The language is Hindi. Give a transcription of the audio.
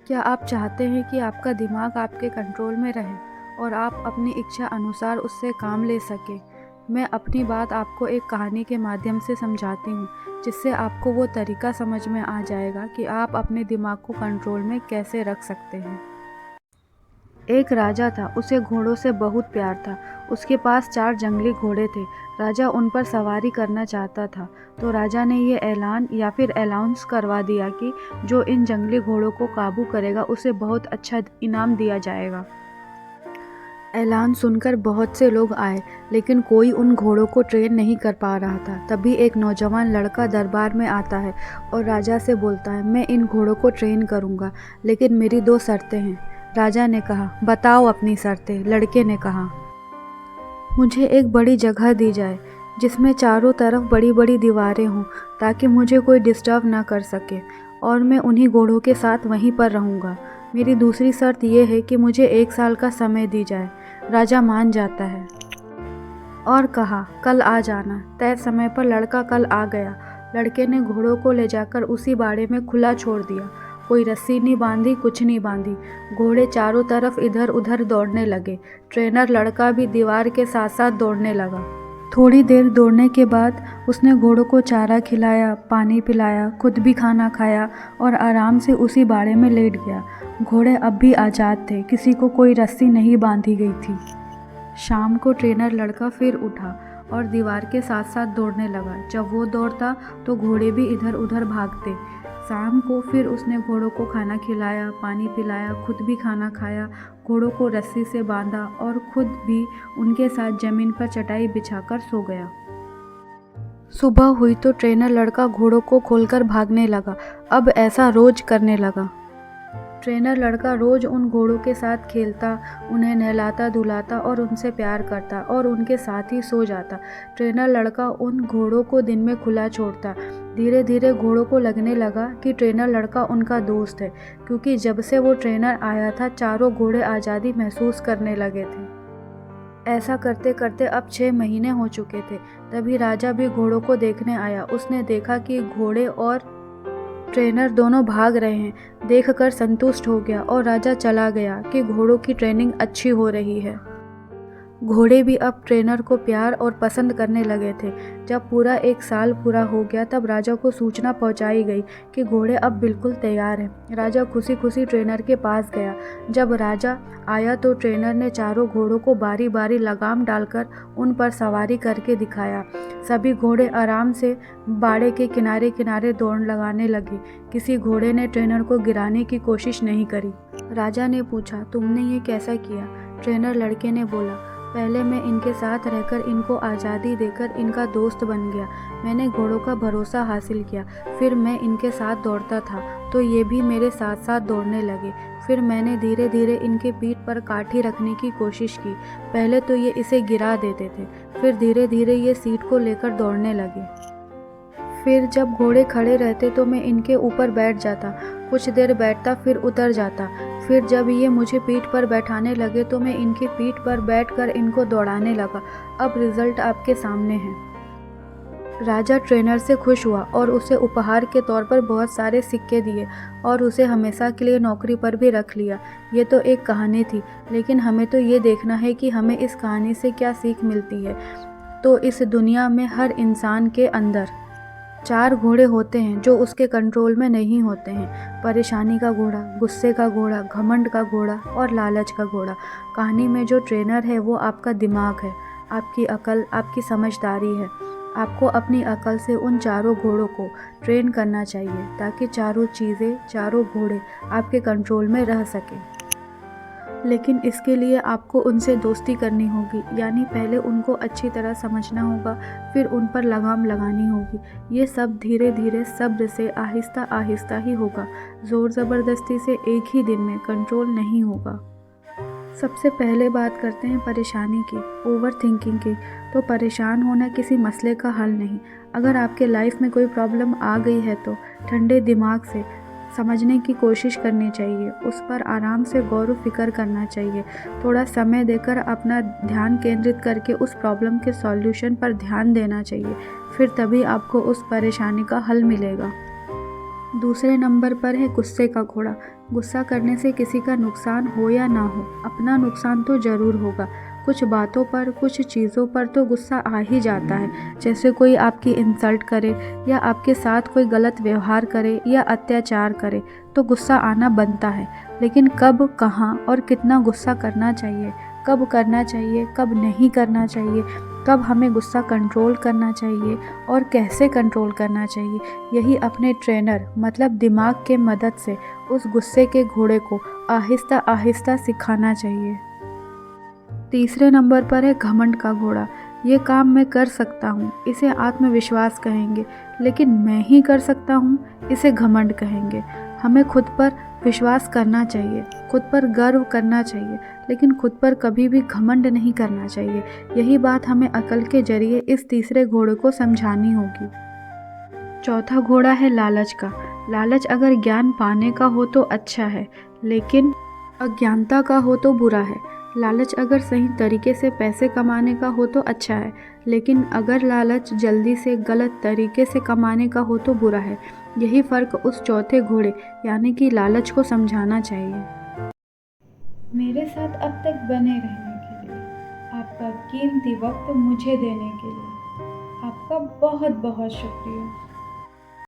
क्या आप चाहते हैं कि आपका दिमाग आपके कंट्रोल में रहे और आप अपनी इच्छा अनुसार उससे काम ले सकें? मैं अपनी बात आपको एक कहानी के माध्यम से समझाती हूँ, जिससे आपको वो तरीका समझ में आ जाएगा कि आप अपने दिमाग को कंट्रोल में कैसे रख सकते हैं। एक राजा था, उसे घोड़ों से बहुत प्यार था। उसके पास 4 जंगली घोड़े थे। राजा उन पर सवारी करना चाहता था, तो राजा ने ये ऐलान या फिर अनाउंस करवा दिया कि जो इन जंगली घोड़ों को काबू करेगा उसे बहुत अच्छा इनाम दिया जाएगा। ऐलान सुनकर बहुत से लोग आए, लेकिन कोई उन घोड़ों को ट्रेन नहीं कर पा रहा था। तभी एक नौजवान लड़का दरबार में आता है और राजा से बोलता है, मैं इन घोड़ों को ट्रेन करूँगा, लेकिन मेरी 2 शर्तें हैं। राजा ने कहा, बताओ अपनी शर्तें। लड़के ने कहा, मुझे एक बड़ी जगह दी जाए जिसमें चारों तरफ बड़ी बड़ी दीवारें हों, ताकि मुझे कोई डिस्टर्ब ना कर सके, और मैं उन्हीं घोड़ों के साथ वहीं पर रहूँगा। मेरी दूसरी शर्त यह है कि मुझे 1 साल का समय दी जाए। राजा मान जाता है और कहा, कल आ जाना। तय समय पर लड़का कल आ गया। लड़के ने घोड़ों को ले जाकर उसी बाड़े में खुला छोड़ दिया। कोई रस्सी नहीं बांधी, कुछ नहीं बांधी। घोड़े चारों तरफ इधर उधर दौड़ने लगे। ट्रेनर लड़का भी दीवार के साथ साथ दौड़ने लगा। थोड़ी देर दौड़ने के बाद उसने घोड़ों को चारा खिलाया, पानी पिलाया, खुद भी खाना खाया और आराम से उसी बाड़े में लेट गया। घोड़े अब भी आज़ाद थे, किसी को कोई रस्सी नहीं बांधी गई थी। शाम को ट्रेनर लड़का फिर उठा और दीवार के साथ साथ दौड़ने लगा। जब वो दौड़ता तो घोड़े भी इधर उधर भागते। शाम को फिर उसने घोड़ों को खाना खिलाया, पानी पिलाया, खुद भी खाना खाया, घोड़ों को रस्सी से बांधा और खुद भी उनके साथ ज़मीन पर चटाई बिछाकर सो गया। सुबह हुई तो ट्रेनर लड़का घोड़ों को खोलकर भागने लगा। अब ऐसा रोज करने लगा। ट्रेनर लड़का रोज उन घोड़ों के साथ खेलता, उन्हें नहलाता धुलाता और उनसे प्यार करता और उनके साथ ही सो जाता। ट्रेनर लड़का उन घोड़ों को दिन में खुला छोड़ता। धीरे धीरे घोड़ों को लगने लगा कि ट्रेनर लड़का उनका दोस्त है, क्योंकि जब से वो ट्रेनर आया था चारों घोड़े आज़ादी महसूस करने लगे थे। ऐसा करते करते अब 6 महीने हो चुके थे। तभी राजा भी घोड़ों को देखने आया। उसने देखा कि घोड़े और ट्रेनर दोनों भाग रहे हैं। देखकर संतुष्ट हो गया और राजा चला गया कि घोड़ों की ट्रेनिंग अच्छी हो रही है। घोड़े भी अब ट्रेनर को प्यार और पसंद करने लगे थे। जब पूरा 1 साल पूरा हो गया तब राजा को सूचना पहुंचाई गई कि घोड़े अब बिल्कुल तैयार हैं। राजा खुशी खुशी ट्रेनर के पास गया। जब राजा आया तो ट्रेनर ने चारों घोड़ों को बारी बारी लगाम डालकर उन पर सवारी करके दिखाया। सभी घोड़े आराम से बाड़े के किनारे किनारे दौड़ लगाने लगे। किसी घोड़े ने ट्रेनर को गिराने की कोशिश नहीं करी। राजा ने पूछा, तुमने ये कैसा किया? ट्रेनर लड़के ने बोला, पहले मैं इनके साथ रहकर इनको आज़ादी देकर इनका दोस्त बन गया। मैंने घोड़ों का भरोसा हासिल किया। फिर मैं इनके साथ दौड़ता था तो ये भी मेरे साथ साथ दौड़ने लगे। फिर मैंने धीरे धीरे इनके पीठ पर काठी रखने की कोशिश की। पहले तो ये इसे गिरा देते थे, फिर धीरे धीरे ये सीट को लेकर दौड़ने लगे। फिर जब घोड़े खड़े रहते तो मैं इनके ऊपर बैठ जाता। कुछ देर बैठता, फिर उतर जाता। फिर जब ये मुझे पीठ पर बैठाने लगे तो मैं इनकी पीठ पर बैठकर इनको दौड़ाने लगा। अब रिजल्ट आपके सामने है। राजा ट्रेनर से खुश हुआ और उसे उपहार के तौर पर बहुत सारे सिक्के दिए और उसे हमेशा के लिए नौकरी पर भी रख लिया। ये तो एक कहानी थी, लेकिन हमें तो ये देखना है कि हमें इस कहानी से क्या सीख मिलती है। तो इस दुनिया में हर इंसान के अंदर 4 घोड़े होते हैं जो उसके कंट्रोल में नहीं होते हैं। परेशानी का घोड़ा, गुस्से का घोड़ा, घमंड का घोड़ा और लालच का घोड़ा। कहानी में जो ट्रेनर है वो आपका दिमाग है, आपकी अकल, आपकी समझदारी है। आपको अपनी अकल से उन चारों घोड़ों को ट्रेन करना चाहिए ताकि चारों चीज़ें, चारों घोड़े आपके कंट्रोल में रह सकें। लेकिन इसके लिए आपको उनसे दोस्ती करनी होगी, यानी पहले उनको अच्छी तरह समझना होगा, फिर उन पर लगाम लगानी होगी। ये सब धीरे धीरे सब्र से आहिस्ता आहिस्ता ही होगा। ज़ोर ज़बरदस्ती से एक ही दिन में कंट्रोल नहीं होगा। सबसे पहले बात करते हैं परेशानी की, ओवर थिंकिंग की। तो परेशान होना किसी मसले का हल नहीं। अगर आपके लाइफ में कोई प्रॉब्लम आ गई है तो ठंडे दिमाग से समझने की कोशिश करनी चाहिए। उस पर आराम से गौर फिक्र करना चाहिए। थोड़ा समय देकर अपना ध्यान केंद्रित करके उस प्रॉब्लम के सॉल्यूशन पर ध्यान देना चाहिए। फिर तभी आपको उस परेशानी का हल मिलेगा। दूसरे नंबर पर है गुस्से का घोड़ा। गुस्सा करने से किसी का नुकसान हो या ना हो, अपना नुकसान तो ज़रूर होगा। कुछ बातों पर, कुछ चीज़ों पर तो गुस्सा आ ही जाता है। जैसे कोई आपकी इंसल्ट करे या आपके साथ कोई गलत व्यवहार करे या अत्याचार करे तो गुस्सा आना बनता है। लेकिन कब, कहाँ और कितना गुस्सा करना चाहिए, कब करना चाहिए, कब नहीं करना चाहिए, कब हमें गुस्सा कंट्रोल करना चाहिए और कैसे कंट्रोल करना चाहिए, यही अपने ट्रेनर मतलब दिमाग के मदद से उस गुस्से के घोड़े को आहिस्ता आहिस्ता सिखाना चाहिए। तीसरे नंबर पर है घमंड का घोड़ा। ये काम मैं कर सकता हूँ, इसे आत्मविश्वास कहेंगे। लेकिन मैं ही कर सकता हूँ, इसे घमंड कहेंगे। हमें खुद पर विश्वास करना चाहिए, खुद पर गर्व करना चाहिए, लेकिन खुद पर कभी भी घमंड नहीं करना चाहिए। यही बात हमें अकल के जरिए इस तीसरे घोड़े को समझानी होगी। चौथा घोड़ा है लालच का। लालच अगर ज्ञान पाने का हो तो अच्छा है, लेकिन अज्ञानता का हो तो बुरा है। लालच अगर सही तरीके से पैसे कमाने का हो तो अच्छा है, लेकिन अगर लालच जल्दी से गलत तरीके से कमाने का हो तो बुरा है। यही फ़र्क उस चौथे घोड़े यानी कि लालच को समझाना चाहिए। मेरे साथ अब तक बने रहने के लिए, आपका कीमती वक्त मुझे देने के लिए आपका बहुत बहुत शुक्रिया।